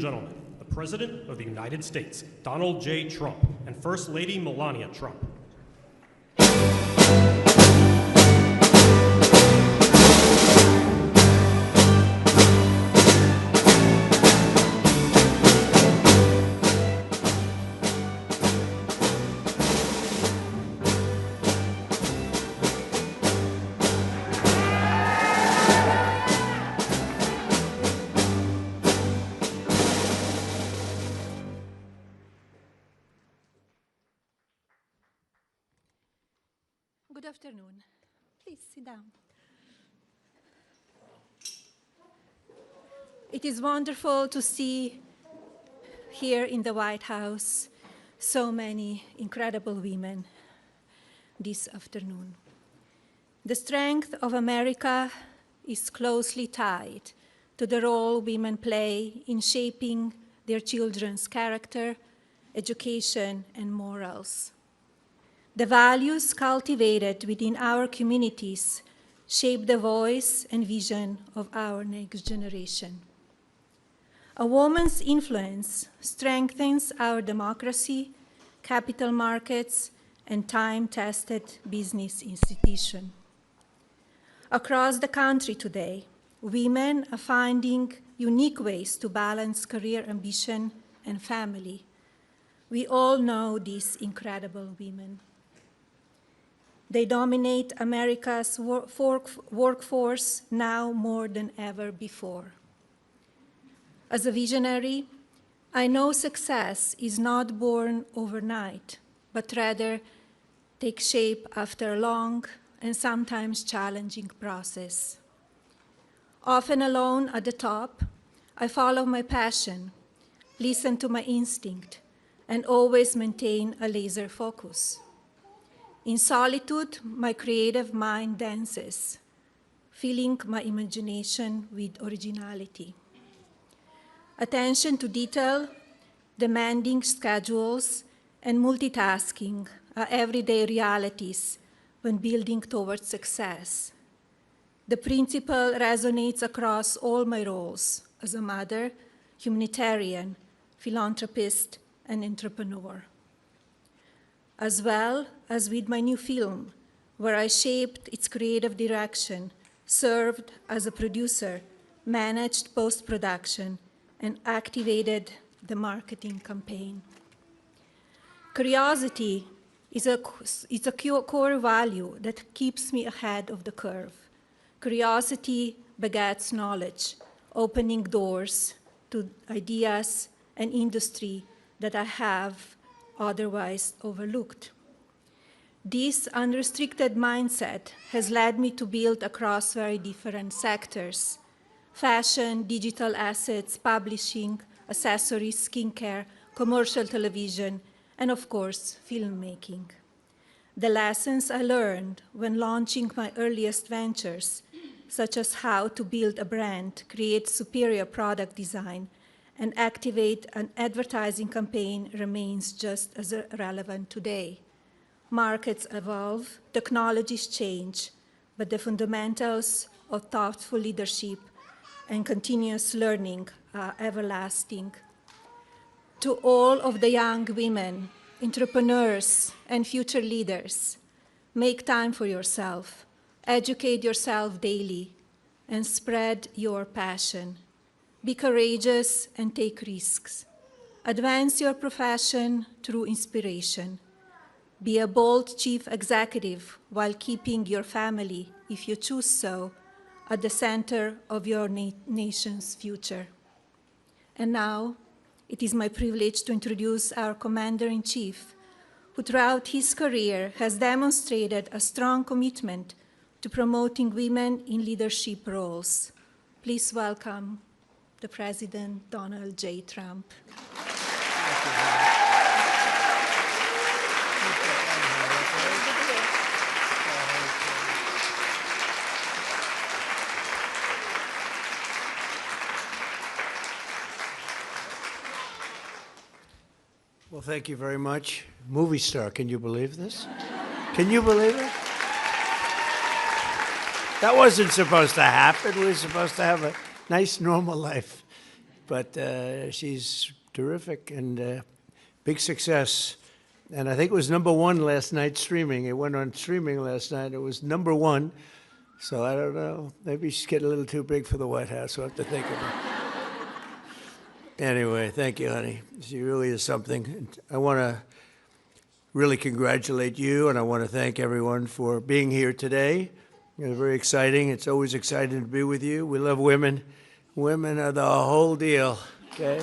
gentlemen, the President of the United States, Donald J. Trump, and First Lady Melania Trump. Good afternoon. Please sit down. It is wonderful to see here in the White House so many incredible women this afternoon. The strength of America is closely tied to the role women play in shaping their children's character, education, and morals. The values cultivated within our communities shape the voice and vision of our next generation. A woman's influence strengthens our democracy, capital markets, and time-tested business institutions. Across the country today, women are finding unique ways to balance career ambition and family. We all know these incredible women. They dominate America's workforce now more than ever before. As a visionary, I know success is not born overnight, but rather takes shape after a long and sometimes challenging process. Often alone at the top, I follow my passion, listen to my instinct, and always maintain a laser focus. In solitude, my creative mind dances, filling my imagination with originality. Attention to detail, demanding schedules, and multitasking are everyday realities when building towards success. The principle resonates across all my roles as a mother, humanitarian, philanthropist, and entrepreneur. As well as with my new film, where I shaped its creative direction, served as a producer, managed post-production, and activated the marketing campaign. Curiosity is a core value that keeps me ahead of the curve. Curiosity begets knowledge, opening doors to ideas and industry that I have otherwise overlooked. This unrestricted mindset has led me to build across very different sectors: fashion, digital assets, publishing, accessories, skincare, commercial television, and of course, filmmaking. The lessons I learned when launching my earliest ventures, such as how to build a brand, create superior product design, and activate an advertising campaign remains just as relevant today. Markets evolve, technologies change, but the fundamentals of thoughtful leadership and continuous learning are everlasting. To all of the young women, entrepreneurs, and future leaders, make time for yourself, educate yourself daily, and spread your passion. Be courageous and take risks. Advance your profession through inspiration. Be a bold chief executive while keeping your family, if you choose so, at the center of your nation's future. And now, it is my privilege to introduce our Commander-in-Chief, who throughout his career has demonstrated a strong commitment to promoting women in leadership roles. Please welcome the President, Donald J. Trump. Well, thank you very much. Movie star, can you believe this? Can you believe it? That wasn't supposed to happen. We were supposed to have a nice, normal life. but she's terrific and big success. And I think it was #1 last night streaming. It went on streaming last night. It was #1. So I don't know. Maybe she's getting a little too big for the White House. We'll have to think about it. Anyway, thank you, honey. She really is something. I want to really congratulate you, and I want to thank everyone for being here today. It's very exciting. It's always exciting to be with you. We love women. Women are the whole deal, okay?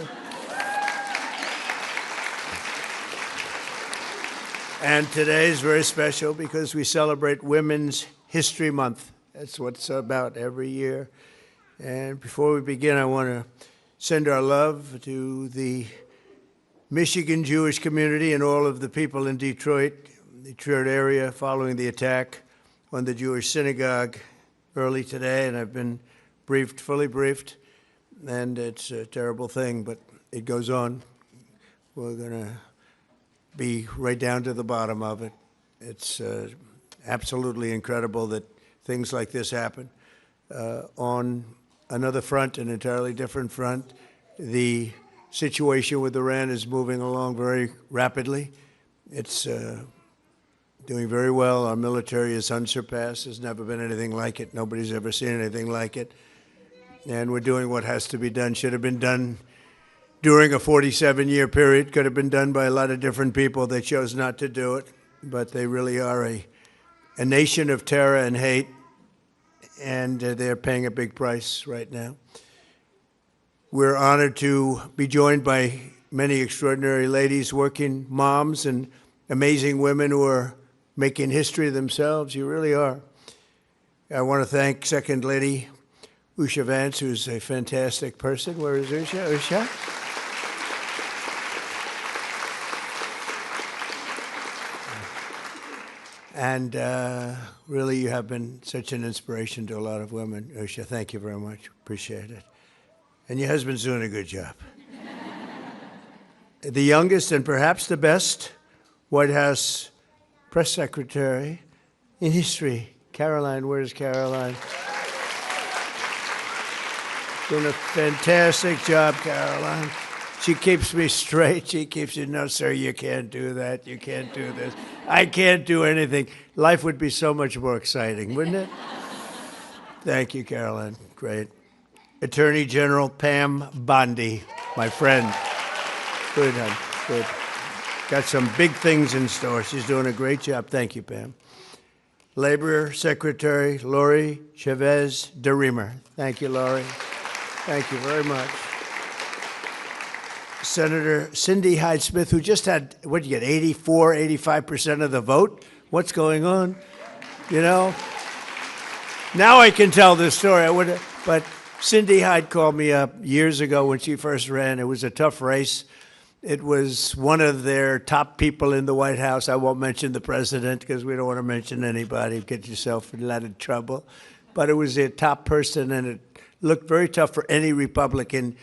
And today is very special because we celebrate Women's History Month. That's what it's about every year. And before we begin, I want to send our love to the Michigan Jewish community and all of the people in Detroit area following the attack on the Jewish synagogue early today. And I've been briefed, fully briefed, and it's a terrible thing, but it goes on. We're going to be right down to the bottom of it. It's absolutely incredible that things like this happen. On another front, an entirely different front, the situation with Iran is moving along very rapidly. It's doing very well. Our military is unsurpassed. There's never been anything like it. Nobody's ever seen anything like it. And we're doing what has to be done, should have been done during a 47-year period, could have been done by a lot of different people. They chose not to do it, but they really are a nation of terror and hate, and they're paying a big price right now. We're honored to be joined by many extraordinary ladies, working moms, and amazing women who are making history themselves. You really are. I want to thank Second Lady Usha Vance, who's a fantastic person. Where is Usha? Usha? And really, you have been such an inspiration to a lot of women. Usha, thank you very much. Appreciate it. And your husband's doing a good job. The youngest and perhaps the best White House press secretary in history. Caroline, where's Caroline? Doing a fantastic job, Caroline. She keeps me straight. She keeps you, no, sir, you can't do that. You can't do this. I can't do anything. Life would be so much more exciting, wouldn't it? Thank you, Caroline. Great. Attorney General Pam Bondi, my friend. Good, hon. Good. Got some big things in store. She's doing a great job. Thank you, Pam. Labor Secretary Lori Chavez DeReamer. Thank you, Lori. Thank you very much. Senator Cindy Hyde-Smith, who just had, what did you get, 84, 85% of the vote? What's going on? You know? Now I can tell this story. But Cindy Hyde called me up years ago when she first ran. It was a tough race. It was one of their top people in the White House. I won't mention the president because we don't want to mention anybody. Get yourself in a lot of trouble. But it was their top person, and it looked very tough for any Republican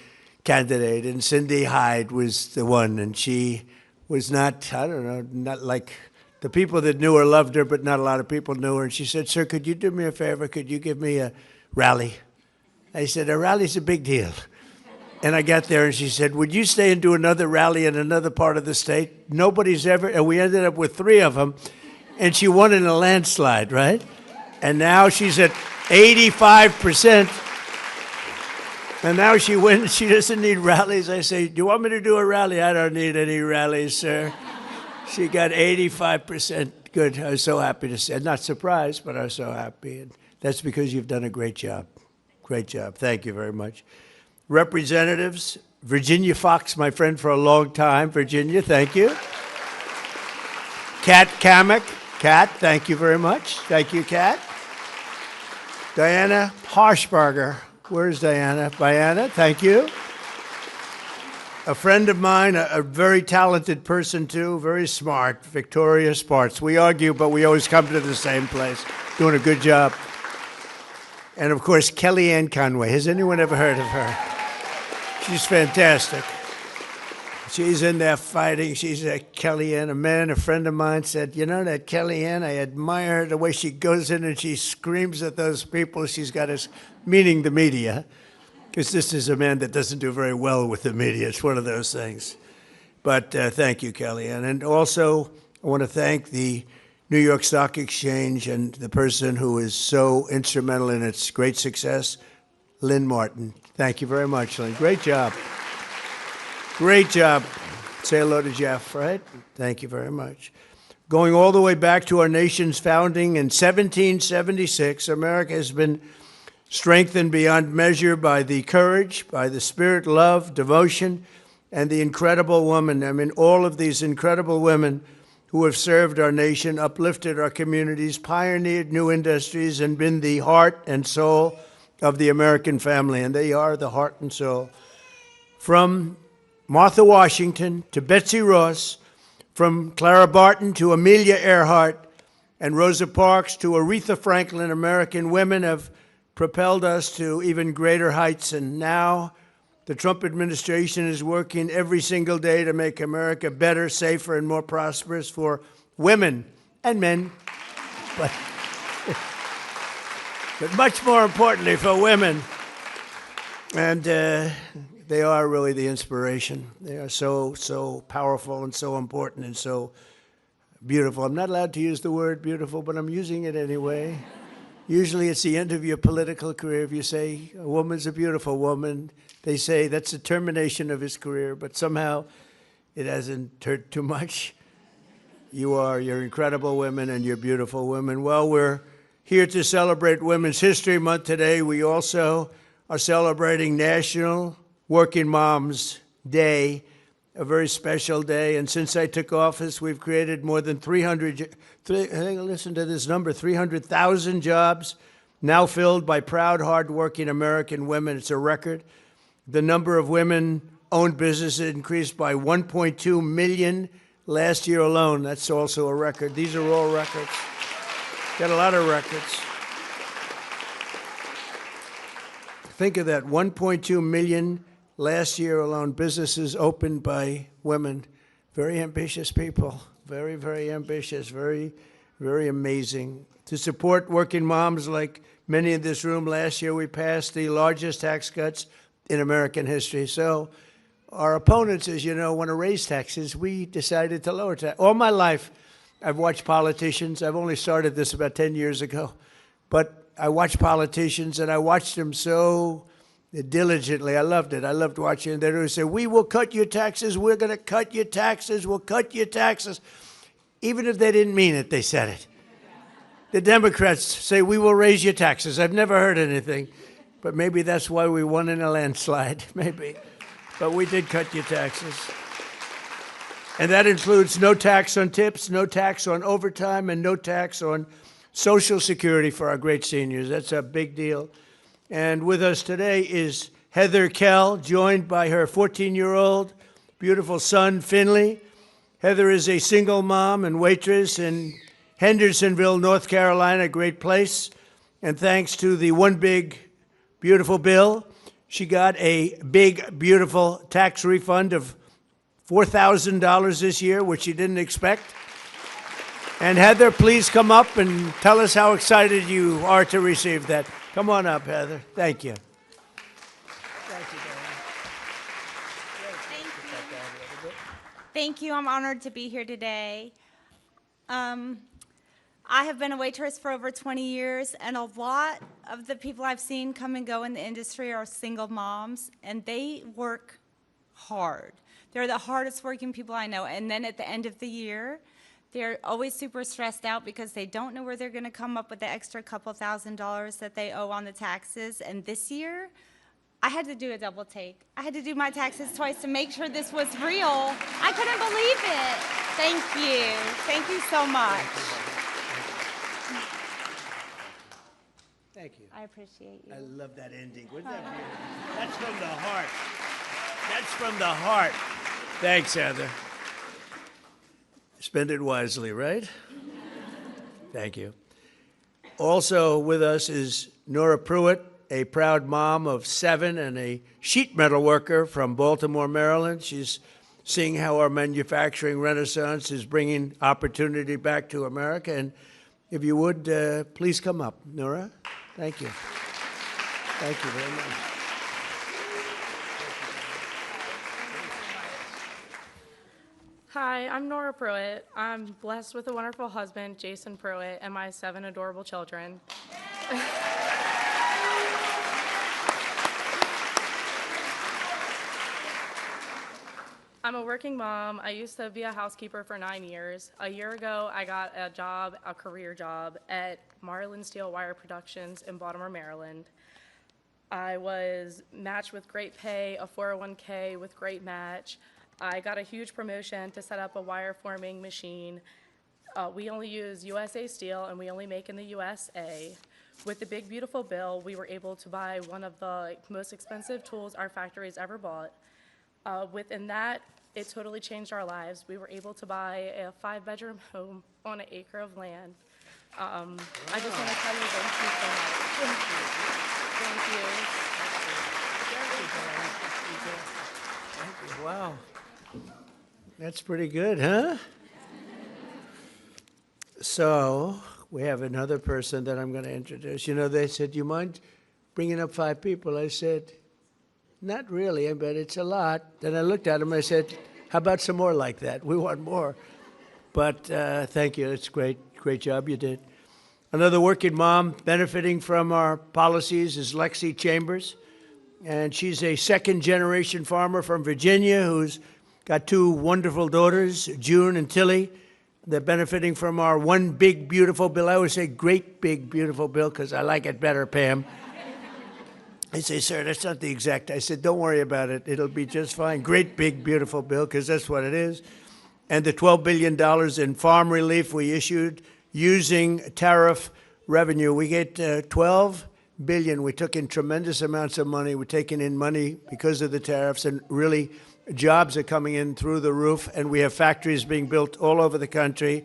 candidate. And Cindy Hyde was the one, and she was not, I don't know, not like the people that knew her loved her, but not a lot of people knew her. And she said, sir, could you do me a favor? Could you give me a rally? I said, a rally's a big deal. And I got there, and she said, would you stay and do another rally in another part of the state? Nobody's ever, and we ended up with 3 of them, and she won in a landslide, right? And now she's at 85%. And now she wins. She doesn't need rallies. I say, do you want me to do a rally? I don't need any rallies, sir. She got 85%. Good. I was so happy to see. I'm not surprised, but I was so happy. And that's because you've done a great job. Great job. Thank you very much. Representatives, Virginia Fox, my friend for a long time. Virginia, thank you. Kat Kamek. Kat, thank you very much. Thank you, Kat. Diana Harshbarger. Where's Diana? Diana, thank you. A friend of mine, a very talented person too, very smart, Victoria Sparks. We argue, but we always come to the same place. Doing a good job. And of course, Kellyanne Conway. Has anyone ever heard of her? She's fantastic. She's in there fighting. She's a Kellyanne. A friend of mine said, you know that Kellyanne, I admire her, the way she goes in and she screams at those people she's got us, meaning the media. because this is a man that doesn't do very well with the media. It's one of those things. But thank you, Kellyanne. And also, I want to thank the New York Stock Exchange and the person who is so instrumental in its great success, Lynn Martin. Thank you very much, Lynn. Great job. Great job. Say hello to Jeff, right? Thank you very much. Going all the way back to our nation's founding in 1776, America has been strengthened beyond measure by the courage, by the spirit, love, devotion, and the incredible woman. I mean, all of these incredible women who have served our nation, uplifted our communities, pioneered new industries, and been the heart and soul of the American family. And they are the heart and soul. From Martha Washington to Betsy Ross, from Clara Barton to Amelia Earhart, and Rosa Parks to Aretha Franklin, American women have propelled us to even greater heights. And now the Trump administration is working every single day to make America better, safer, and more prosperous for women and men, but much more importantly for women. And they are really the inspiration. They are so powerful and so important and so beautiful. I'm not allowed to use the word beautiful, but I'm using it anyway. Usually it's the end of your political career. If you say a woman's a beautiful woman, they say that's the termination of his career, but somehow it hasn't hurt too much. You're incredible women and you're beautiful women. Well, we're here to celebrate Women's History Month today. We also are celebrating National Working Moms Day, a very special day. And since I took office, we've created more than 300,000 jobs now filled by proud, hardworking American women. It's a record. The number of women-owned businesses increased by 1.2 million last year alone. That's also a record. These are all records. Got a lot of records. Think of that, 1.2 million last year alone, businesses opened by women. Very ambitious people, very, very ambitious, very, very amazing. To support working moms like many in this room, last year we passed the largest tax cuts in American history. So our opponents, as you know, want to raise taxes. We decided to lower taxes. All my life, I've watched politicians. I've only started this about 10 years ago. But I watched politicians, and I watched them so diligently. I loved it. I loved watching them. They would say, we will cut your taxes. We're going to cut your taxes. We'll cut your taxes. Even if they didn't mean it, they said it. The Democrats say, we will raise your taxes. I've never heard anything. But maybe that's why we won in a landslide, maybe. But we did cut your taxes. And that includes no tax on tips, no tax on overtime, and no tax on Social Security for our great seniors. That's a big deal. And with us today is Heather Kell, joined by her 14-year-old beautiful son, Finley. Heather is a single mom and waitress in Hendersonville, North Carolina, a great place. And thanks to the One Big Beautiful Bill, she got a big, beautiful tax refund of $4,000 this year, which she didn't expect. And Heather, please come up and tell us how excited you are to receive that. Come on up, Heather. Thank you. Thank you, Thank you. Thank you. I'm honored to be here today. I have been a waitress for over 20 years, and a lot of the people I've seen come and go in the industry are single moms, and they work hard. They're the hardest working people I know. And then at the end of the year, they're always super stressed out because they don't know where they're going to come up with the extra couple $1,000s that they owe on the taxes. And this year, I had to do a double take. I had to do my taxes twice to make sure this was real. I couldn't believe it. Thank you. Thank you so much. Thank you. I appreciate you. I love that ending. Wasn't that beautiful? That's from the heart. That's from the heart. Thanks, Heather. Spend it wisely, right? Thank you. Also with us is Nora Pruitt, a proud mom of 7 and a sheet metal worker from Baltimore, Maryland. She's seeing how our manufacturing renaissance is bringing opportunity back to America. And if you would, please come up, Nora. Thank you. Thank you very much. Hi, I'm Nora Pruitt. I'm blessed with a wonderful husband, Jason Pruitt, and my 7 adorable children. I'm a working mom. I used to be a housekeeper for 9 years. A year ago, I got a job, a career job, at Marlin Steel Wire Productions in Baltimore, Maryland. I was matched with great pay, a 401k with great match. I got a huge promotion to set up a wire forming machine. We only use USA steel and we only make in the USA. With the big beautiful bill, we were able to buy one of the most expensive tools our factory's ever bought. Within that, it totally changed our lives. We were able to buy a 5-bedroom home on an acre of land. I just want to tell you thank you so much. Thank you. Wow. That's pretty good, huh? So we have another person that I'm going to introduce. You know, they said, you mind bringing up 5 people? I said, not really, but it's a lot. Then I looked at him and I said, how about some more like that? We want more. But thank you. It's great. Great job you did. Another working mom benefiting from our policies is Lexi Chambers. And she's a second-generation farmer from Virginia who's got 2 wonderful daughters, June and Tilly. They're benefiting from our one big, beautiful bill. I always say great big, beautiful bill because I like it better, Pam. They say, sir, that's not the exact. I said, don't worry about it. It'll be just fine. Great big, beautiful bill, because that's what it is. And the $12 billion in farm relief we issued using tariff revenue. We get $12 billion. We took in tremendous amounts of money. We're taking in money because of the tariffs, and really jobs are coming in through the roof, and we have factories being built all over the country.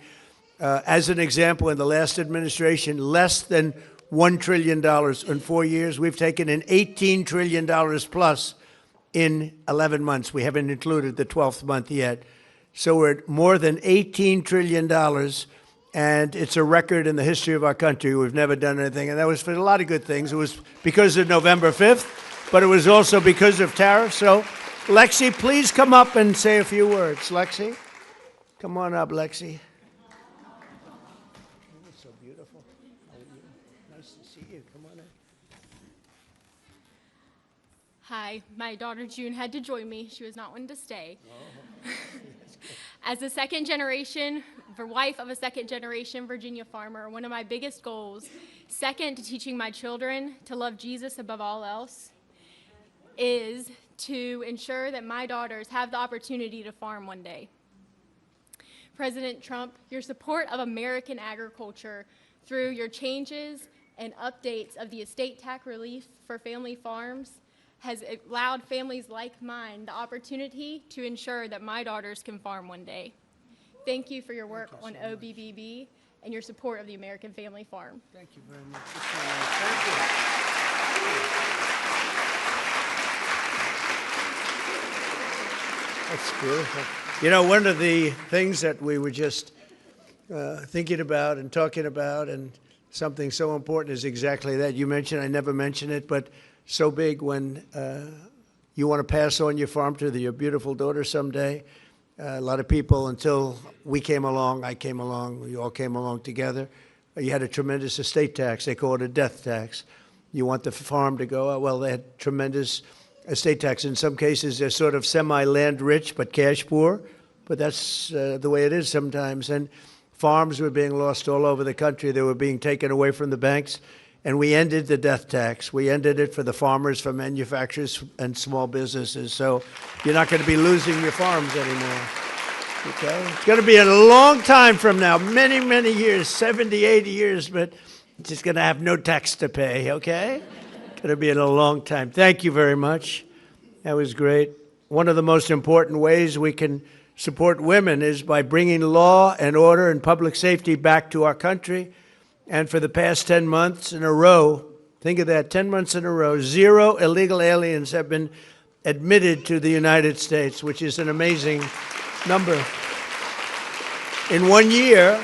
As an example, in the last administration, less than $1 trillion in 4 years. We've taken in $18 trillion plus in 11 months. We haven't included the 12th month yet. So we're at more than $18 trillion, and it's a record in the history of our country. We've never done anything, and that was for a lot of good things. It was because of November 5th, but it was also because of tariffs. So, Lexi, please come up and say a few words. Lexi, come on up, Lexi. Hi, my daughter June had to join me. She was not wanting to stay. Oh. As a wife of a second-generation Virginia farmer, one of my biggest goals, second to teaching my children to love Jesus above all else, is to ensure that my daughters have the opportunity to farm one day. President Trump, your support of American agriculture through your changes and updates of the estate tax relief for family farms has allowed families like mine the opportunity to ensure that my daughters can farm one day. Thank you for your work on OBBB and your support of the American family farm. Thank you very much. Thank you. That's beautiful. You know, one of the things that we were just thinking about and talking about, and something so important is exactly that. You mentioned, I never mentioned it, but so big when you want to pass on your farm to your beautiful daughter someday. A lot of people, until we came along, I came along, we all came along together, you had a tremendous estate tax. They call it a death tax. You want the farm to go, well, they had tremendous estate tax. In some cases, they're sort of semi-land rich but cash poor, but that's the way it is sometimes. And farms were being lost all over the country. They were being taken away from the banks. And we ended the death tax. We ended it for the farmers, for manufacturers, and small businesses. So you're not going to be losing your farms anymore. Okay? It's going to be a long time from now, many, many years, 70, 80 years, but it's just going to have no tax to pay, okay? It's going to be in a long time. Thank you very much. That was great. One of the most important ways we can support women is by bringing law and order and public safety back to our country. And for the past 10 months in a row, think of that, 10 months in a row, 0 illegal aliens have been admitted to the United States, which is an amazing number. In 1 year,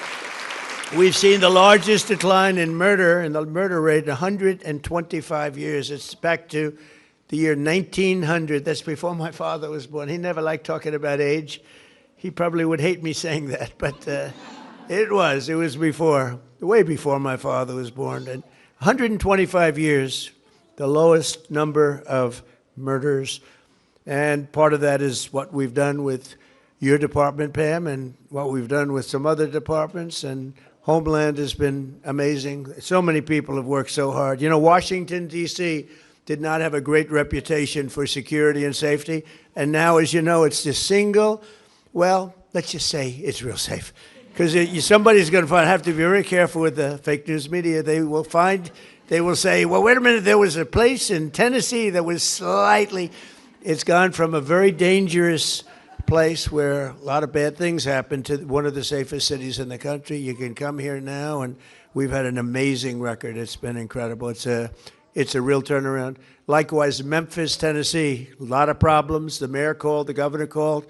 we've seen the largest decline in the murder rate in 125 years. It's back to the year 1900. That's before my father was born. He never liked talking about age. He probably would hate me saying that, but it was before, way before my father was born. And 125 years, the lowest number of murders. And part of that is what we've done with your department, Pam, and what we've done with some other departments. And Homeland has been amazing. So many people have worked so hard. You know, Washington, D.C. did not have a great reputation for security and safety. And now, as you know, it's the single, well, let's just say it's real safe. Because somebody's going to have to be very careful with the fake news media. They will say, well, wait a minute, there was a place in Tennessee that was slightly, it's gone from a very dangerous place where a lot of bad things happen to one of the safest cities in the country. You can come here now, and we've had an amazing record. It's been incredible. It's a real turnaround. Likewise, Memphis, Tennessee, a lot of problems. The mayor called, the governor called,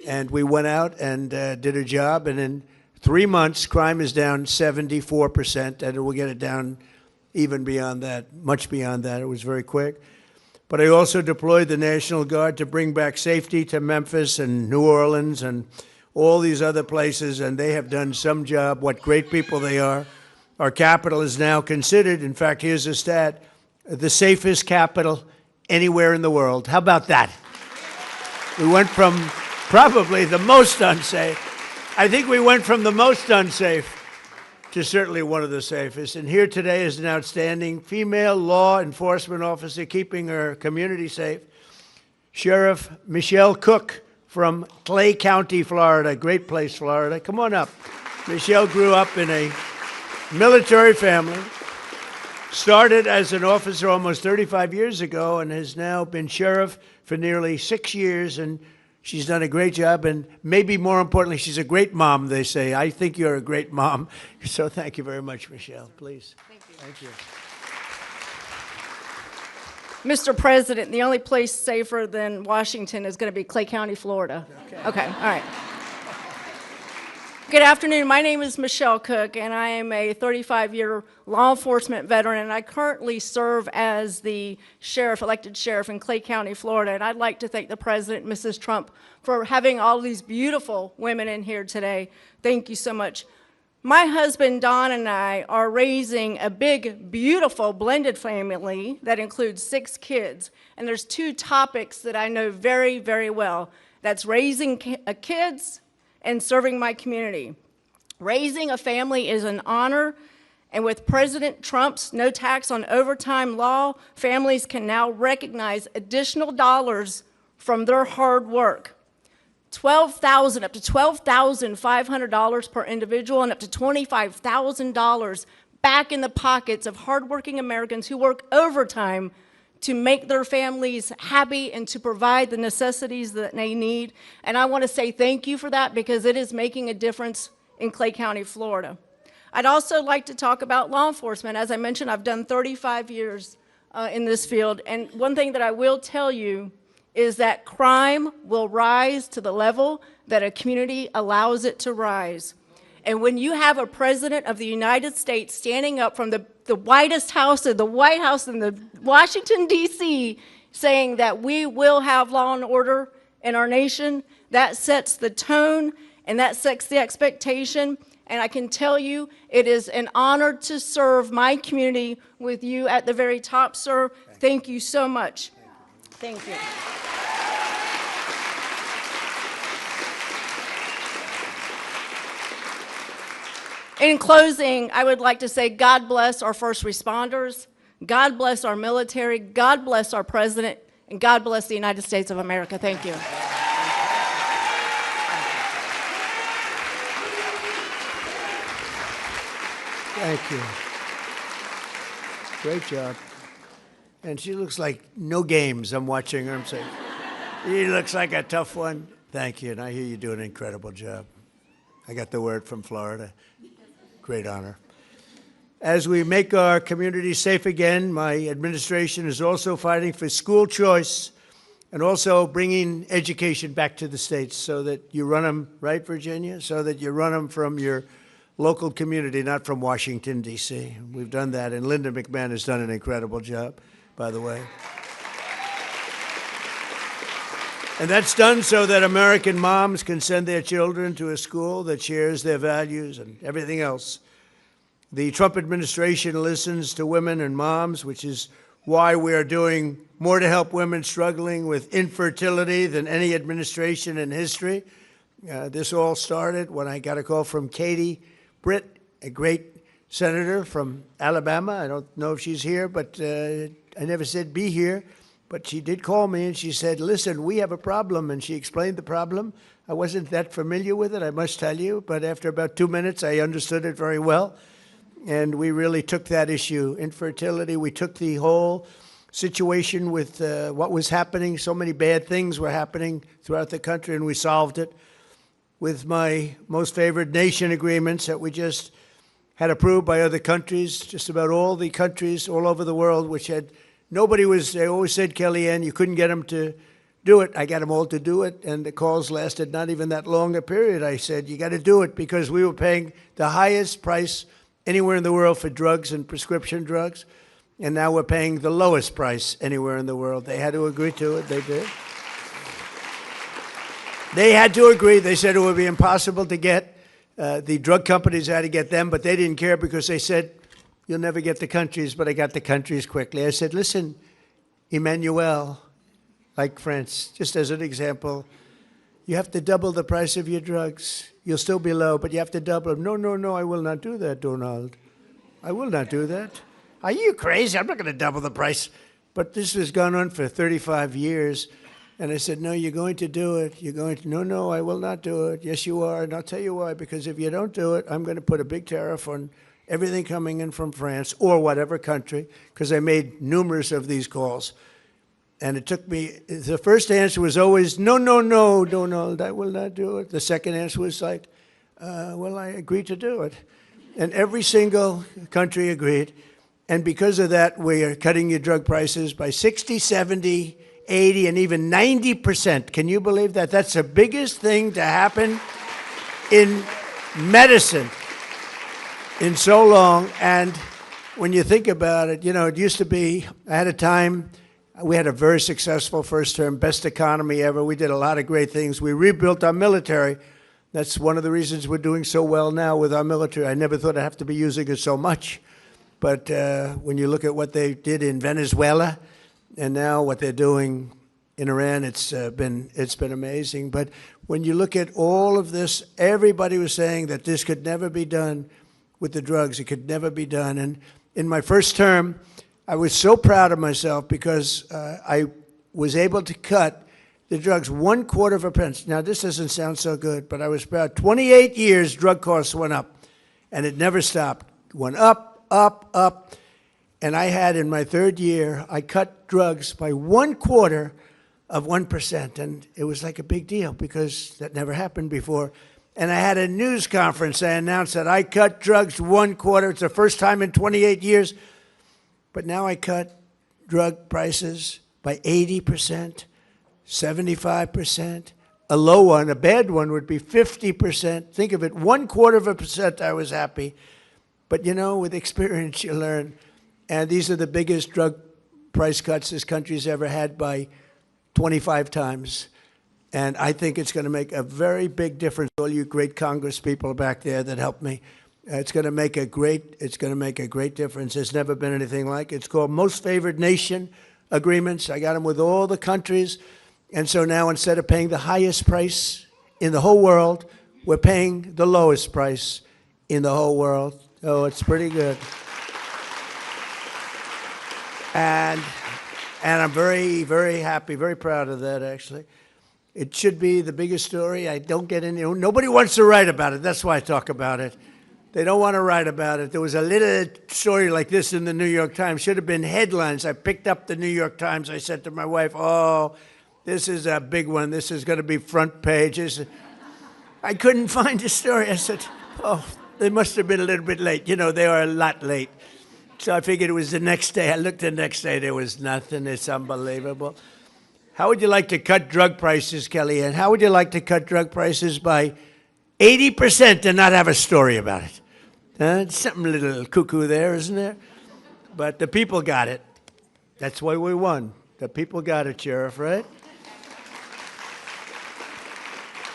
and we went out and did a job. And in 3 months, crime is down 74%, and we'll get it down even beyond that, much beyond that. It was very quick. But I also deployed the National Guard to bring back safety to Memphis and New Orleans and all these other places, and they have done some job. What great people they are. Our capital is now considered, in fact, here's a stat, the safest capital anywhere in the world. How about that? We went from probably the most unsafe. I think we went from the most unsafe to certainly one of the safest. And here today is an outstanding female law enforcement officer keeping her community safe, Sheriff Michelle Cook from Clay County, Florida. Great place, Florida. Come on up. Michelle grew up in a military family, started as an officer almost 35 years ago, and has now been sheriff for nearly 6 years, and she's done a great job, and maybe more importantly, she's a great mom, they say. I think you're a great mom. So thank you very much, Michelle. Please. Thank you. Thank you. Mr. President, the only place safer than Washington is going to be Clay County, Florida. Okay, all right. Good afternoon. My name is Michelle Cook, and I am a 35-year law enforcement veteran, and I currently serve as the sheriff, elected sheriff in Clay County, Florida. And I'd like to thank the President, Mrs. Trump, for having all these beautiful women in here today. Thank you so much. My husband, Don, and I are raising a big, beautiful blended family that includes 6 kids. And there's 2 topics that I know very, very well. That's raising kids and serving my community. Raising a family is an honor, and with President Trump's no tax on overtime law, families can now recognize additional dollars from their hard work. Up to $12,500 per individual, and up to $25,000 back in the pockets of hardworking Americans who work overtime to make their families happy and to provide the necessities that they need. And I want to say thank you for that, because it is making a difference in Clay County, Florida. I'd also like to talk about law enforcement. As I mentioned, I've done 35 years in this field. And one thing that I will tell you is that crime will rise to the level that a community allows it to rise. And when you have a president of the United States standing up from the White House in the Washington, D.C., saying that we will have law and order in our nation, that sets the tone and that sets the expectation. And I can tell you, it is an honor to serve my community with you at the very top, sir. Thank you so much. Thank you. In closing, I would like to say God bless our first responders, God bless our military, God bless our president, and God bless the United States of America. Thank you. Thank you. Great job. And she looks like no games. I'm watching her. I'm saying, she looks like a tough one. Thank you. And I hear you do an incredible job. I got the word from Florida. Great honor. As we make our communities safe again, my administration is also fighting for school choice and also bringing education back to the states so that you run them, right, Virginia? So that you run them from your local community, not from Washington, D.C. We've done that, and Linda McMahon has done an incredible job, by the way. And that's done so that American moms can send their children to a school that shares their values and everything else. The Trump administration listens to women and moms, which is why we are doing more to help women struggling with infertility than any administration in history. This all started when I got a call from Katie Britt, a great senator from Alabama. I don't know if she's here, but I never said be here. But she did call me and she said, listen, we have a problem. And she explained the problem. I wasn't that familiar with it, I must tell you. But after about 2 minutes, I understood it very well. And we really took that issue, infertility. We took the whole situation with what was happening. So many bad things were happening throughout the country, and we solved it with my most favored nation agreements that we just had approved by other countries, just about all the countries all over the world, which had they always said, Kellyanne, you couldn't get them to do it. I got them all to do it, and the calls lasted not even that long a period. I said, you got to do it, because we were paying the highest price anywhere in the world for drugs and prescription drugs, and now we're paying the lowest price anywhere in the world. They had to agree to it. They did. They had to agree. They said it would be impossible to get. The drug companies had to get them, but they didn't care because they said, you'll never get the countries, but I got the countries quickly. I said, listen, Emmanuel, like France, just as an example, you have to double the price of your drugs. You'll still be low, but you have to double them. No, no, no, I will not do that, Donald. I will not do that. Are you crazy? I'm not going to double the price. But this has gone on for 35 years. And I said, no, you're going to do it. You're going to, no, no, I will not do it. Yes, you are. And I'll tell you why. Because if you don't do it, I'm going to put a big tariff on everything coming in from France or whatever country, because I made numerous of these calls. And it took me, the first answer was always, no, no, no, Donald, I will not do it. The second answer was like, well, I agreed to do it. And every single country agreed. And because of that, we are cutting your drug prices by 60, 70, 80, and even 90%. Can you believe that? That's the biggest thing to happen in medicine in so long. And when you think about it, you know, it used to be, I had a time, we had a very successful first term, best economy ever. We did a lot of great things. We rebuilt our military. That's one of the reasons we're doing so well now with our military. I never thought I'd have to be using it so much. But when you look at what they did in Venezuela and now what they're doing in Iran, it's been amazing. But when you look at all of this, everybody was saying that this could never be done with the drugs. It could never be done. And in my first term, I was so proud of myself because I was able to cut the drugs 1/4 of a pence. Now, this doesn't sound so good, but I was proud. 28 years, drug costs went up, and it never stopped. Went up, up, up. And I had, in my third year, I cut drugs by 1/4 of 1%. And it was like a big deal because that never happened before. And I had a news conference. I announced that I cut drugs 1/4. It's the first time in 28 years. But now I cut drug prices by 80%, 75%. A low one, a bad one, would be 50%. Think of it, 1/4 of a percent, I was happy. But, you know, with experience, you learn. And these are the biggest drug price cuts this country's ever had by 25 times. And I think it's going to make a very big difference. All you great Congress people back there that helped me. It's going to make a great difference. There's never been anything like it. It's called Most Favored Nation agreements. I got them with all the countries. And so now instead of paying the highest price in the whole world, we're paying the lowest price in the whole world. Oh, it's pretty good. And I'm very, very happy, very proud of that, actually. It should be the biggest story. I don't get any, nobody wants to write about it. That's why I talk about it. They don't want to write about it. There was a little story like this in the New York Times. Should have been headlines. I picked up the New York Times. I said to my wife, oh, this is a big one. This is going to be front page. I couldn't find the story. I said, oh, they must have been a little bit late. You know, they are a lot late. So I figured it was the next day. I looked the next day. There was nothing. It's unbelievable. How would you like to cut drug prices, Kellyanne? How would you like to cut drug prices by 80% and not have a story about it? Something a little cuckoo there, isn't there? But the people got it. That's why we won. The people got it, Sheriff, right?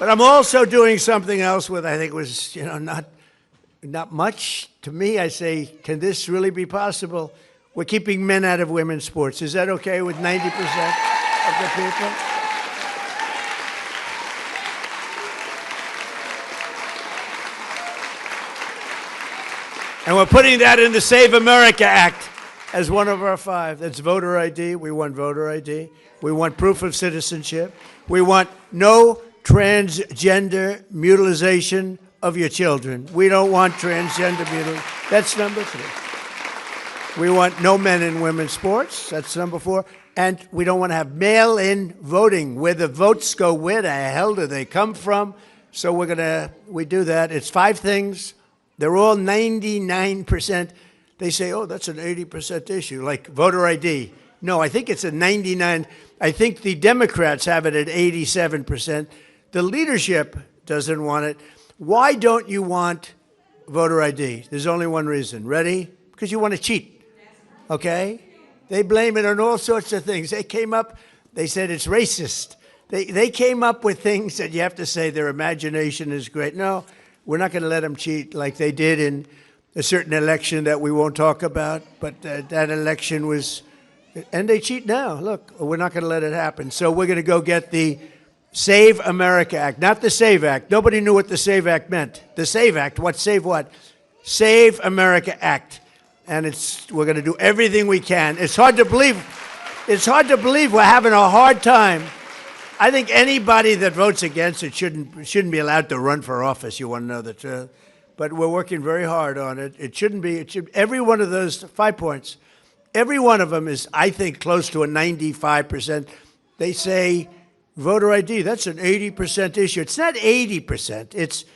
But I'm also doing something else with, I think was, not much. To me, I say, can this really be possible? We're keeping men out of women's sports. Is that okay with 90% of the people? And we're putting that in the Save America Act as one of our 5. That's voter ID. We want voter ID. We want proof of citizenship. We want no transgender mutilization of your children. We don't want transgender mutilation. That's number 3. We want no men in women's sports. That's number 4. And we don't want to have mail-in voting, where the votes go. Where the hell do they come from? So we do that. It's 5 things. They're all 99%. They say, oh, that's an 80% issue, like voter ID. No, I think it's a 99. I think the Democrats have it at 87%. The leadership doesn't want it. Why don't you want voter ID? There's only one reason. Ready? Because you want to cheat, okay? They blame it on all sorts of things. They came up, they said it's racist. They came up with things that you have to say their imagination is great. No, we're not going to let them cheat like they did in a certain election that we won't talk about, but that election was, and they cheat now. Look, we're not going to let it happen. So we're going to go get the Save America Act, not the SAVE Act. Nobody knew what the SAVE Act meant. The SAVE Act, what, save what? Save America Act. And we're going to do everything we can. It's hard to believe. It's hard to believe we're having a hard time. I think anybody that votes against it shouldn't be allowed to run for office. You want to know the truth. But we're working very hard on it. It shouldn't be. Every one of those 5 points, every one of them is, I think, close to a 95%. They say voter ID, that's an 80% issue. It's not 80%. It's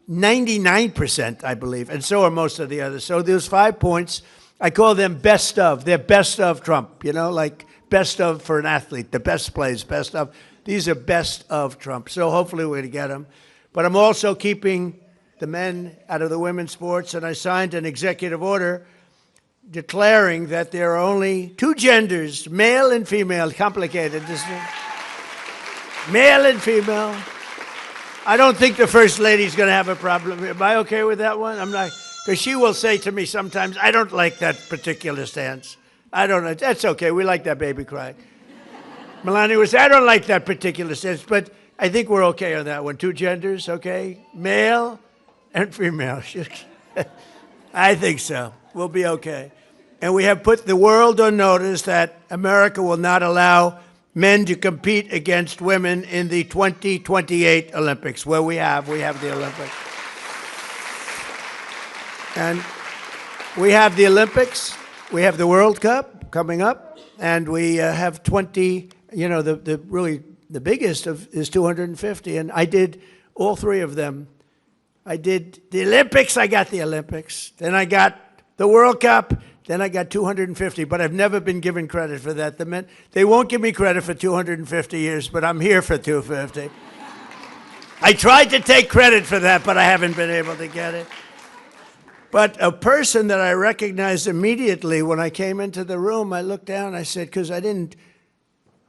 99%, I believe, and so are most of the others. So those 5 points, I call them best of. They're best of Trump, like best of for an athlete, the best plays, best of. These are best of Trump. So hopefully we're going to get them. But I'm also keeping the men out of the women's sports, and I signed an executive order declaring that there are only 2 genders, male and female. Complicated, isn't it? Male and female. I don't think the First Lady's going to have a problem. Am I okay with that one? I'm not, because she will say to me sometimes, I don't like that particular stance. I don't know. That's okay. We like that baby cry. Melania will say, I don't like that particular stance, but I think we're okay on that one. 2 genders, okay? Male and female. I think so. We'll be okay. And we have put the world on notice that America will not allow men to compete against women in the 2028 Olympics, where we have the Olympics. And we have the Olympics, we have the World Cup coming up, and we have 20, the biggest is 250, and I did all 3 of them. I did the Olympics, I got the Olympics, then I got the World Cup, then I got 250, but I've never been given credit for that. The men, they won't give me credit for 250 years, but I'm here for 250. I tried to take credit for that, but I haven't been able to get it. But a person that I recognized immediately when I came into the room, I looked down, I said, because I didn't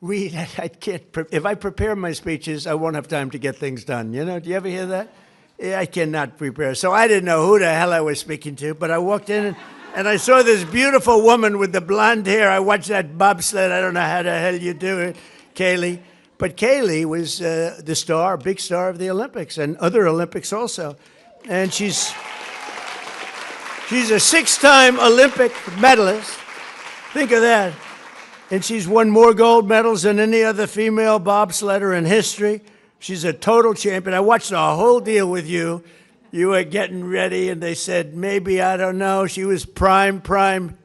read, I can't, if I prepare my speeches, I won't have time to get things done. Do you ever hear that? Yeah, I cannot prepare. So I didn't know who the hell I was speaking to, but I walked in and I saw this beautiful woman with the blonde hair. I watched that bobsled. I don't know how the hell you do it, Kaylee. But Kaylee was the star, big star of the Olympics and other Olympics also. And she's a 6-time Olympic medalist. Think of that. And she's won more gold medals than any other female bobsledder in history. She's a total champion. I watched the whole deal with you. You were getting ready, and they said, maybe, I don't know. She was prime,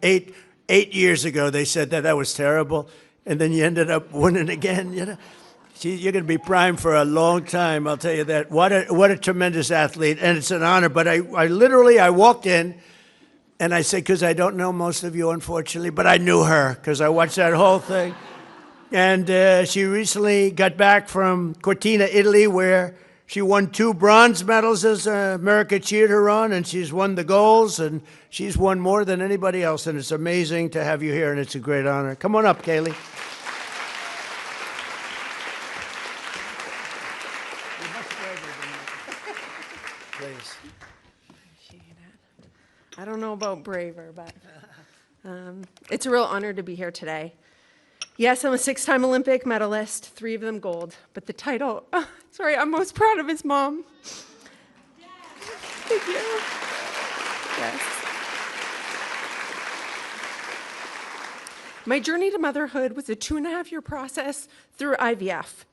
8 years ago. They said that was terrible. And then you ended up winning again, You're going to be prime for a long time, I'll tell you that. What a tremendous athlete, and it's an honor. But I literally walked in, and I said, because I don't know most of you, unfortunately, but I knew her because I watched that whole thing. And she recently got back from Cortina, Italy, where she won 2 bronze medals as America cheered her on, and she's won the golds, and she's won more than anybody else. And it's amazing to have you here, and it's a great honor. Come on up, Kaylee. please. I don't know about braver, but it's a real honor to be here today. Yes, I'm a 6-time Olympic medalist, 3 of them gold, but the title, I'm most proud of is mom. Thank you. Yes. My journey to motherhood was a 2.5-year process through IVF.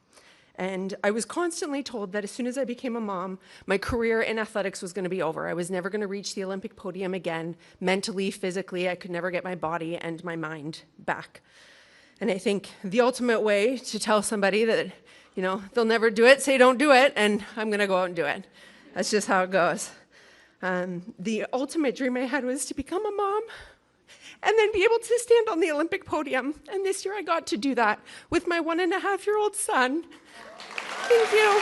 And I was constantly told that as soon as I became a mom, my career in athletics was going to be over. I was never going to reach the Olympic podium again. Mentally, physically, I could never get my body and my mind back. And I think the ultimate way to tell somebody that, they'll never do it, say don't do it, and I'm going to go out and do it. That's just how it goes. The ultimate dream I had was to become a mom and then be able to stand on the Olympic podium. And this year I got to do that with my 1.5-year-old son. Thank you.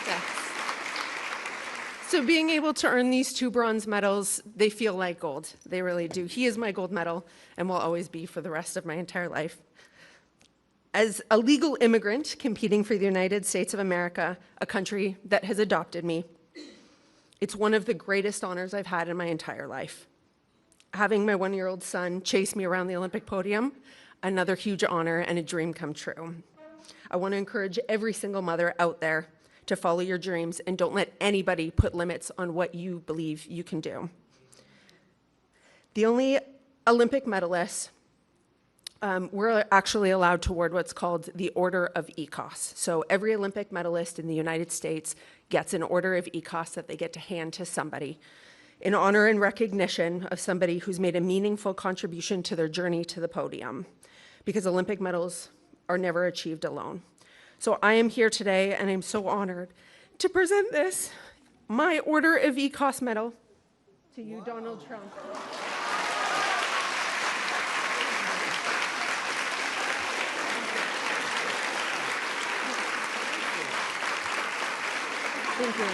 Yes. So being able to earn these 2 bronze medals, they feel like gold. They really do. He is my gold medal and will always be for the rest of my entire life. As a legal immigrant competing for the United States of America, a country that has adopted me, it's one of the greatest honors I've had in my entire life. Having my 1-year-old son chase me around the Olympic podium, another huge honor and a dream come true. I want to encourage every single mother out there to follow your dreams and don't let anybody put limits on what you believe you can do. The only Olympic medalists we're actually allowed to award what's called the Order of ECOS. So every Olympic medalist in the United States gets an Order of ECOS that they get to hand to somebody in honor and recognition of somebody who's made a meaningful contribution to their journey to the podium, because Olympic medals are never achieved alone. So I am here today, and I'm so honored to present this, my Order of ECOS medal, to you, Donald Trump. Thank you.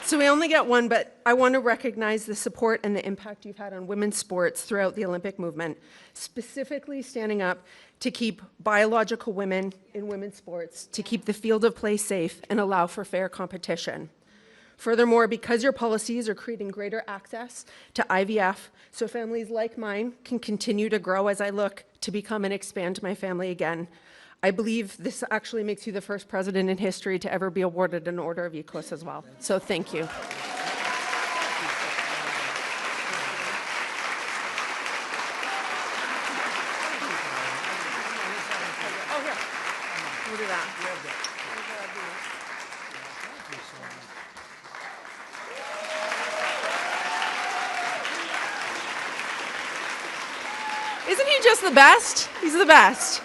So we only get one, but I want to recognize the support and the impact you've had on women's sports throughout the Olympic movement, specifically standing up to keep biological women in women's sports, to keep the field of play safe and allow for fair competition. Furthermore, because your policies are creating greater access to IVF, so families like mine can continue to grow as I look to become and expand my family again, I believe this actually makes you the first president in history to ever be awarded an Order of ECOS as well. So thank you. Oh, here. We'll do that. Isn't he just the best? He's the best.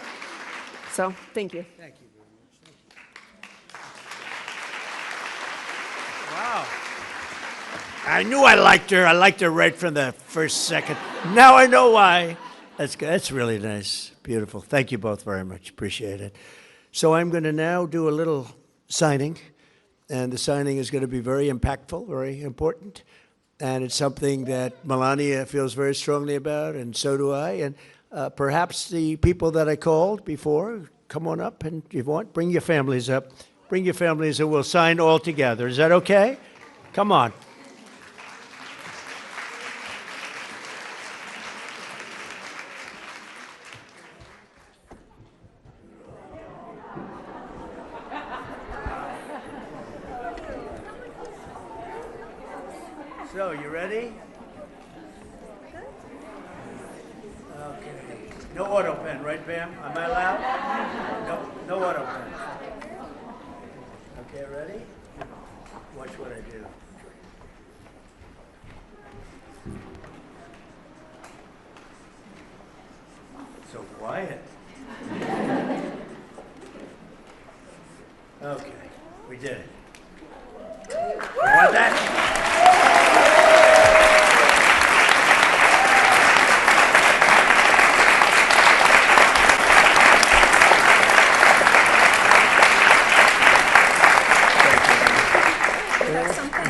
So, thank you. Thank you very much. Wow. I knew I liked her. I liked her right from the first second. Now I know why. That's good. That's really nice. Beautiful. Thank you both very much. Appreciate it. So I'm going to now do a little signing, and the signing is going to be very impactful, very important, and it's something that Melania feels very strongly about, and so do I, and perhaps the people that I called before, come on up, and if you want, bring your families up. Bring your families, and we'll sign all together. Is that okay? Come on. So, you ready? Okay. No auto pen, right, Pam? Am I allowed? No auto pen. Okay, ready? Watch what I do. So quiet. Okay, we did it. You want that?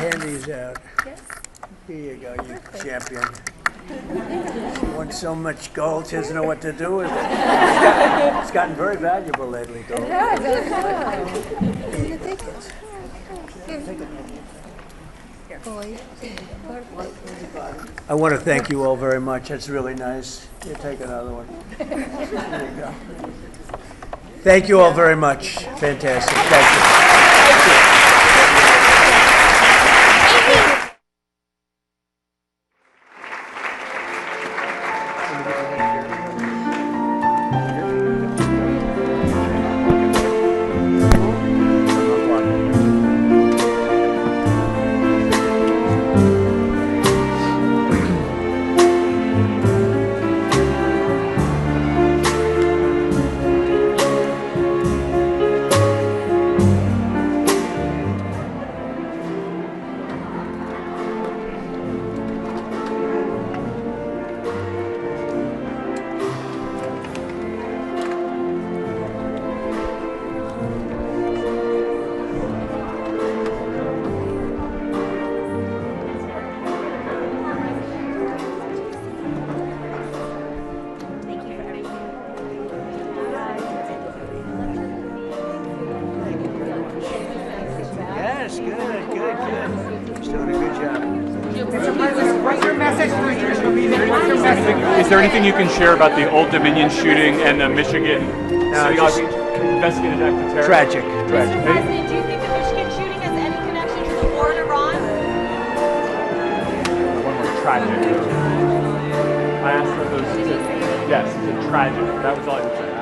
Hand these out. Yes. Here you go, you champion. She wants so much gold, she doesn't know what to do with it. It's gotten very valuable lately, gold. I want to thank you all very much. That's really nice. You take another one. There you go. Thank you all very much. Fantastic. Thank you. Yes, good. She's doing a good job. Is there anything you can share about the Old Dominion shooting and the Michigan City investigated act of terror? Tragic. Mr. President, do you think the Michigan shooting has any connection to the war in Iran? One word, tragic. I asked for those. Yes, it's tragic. That was all I would say.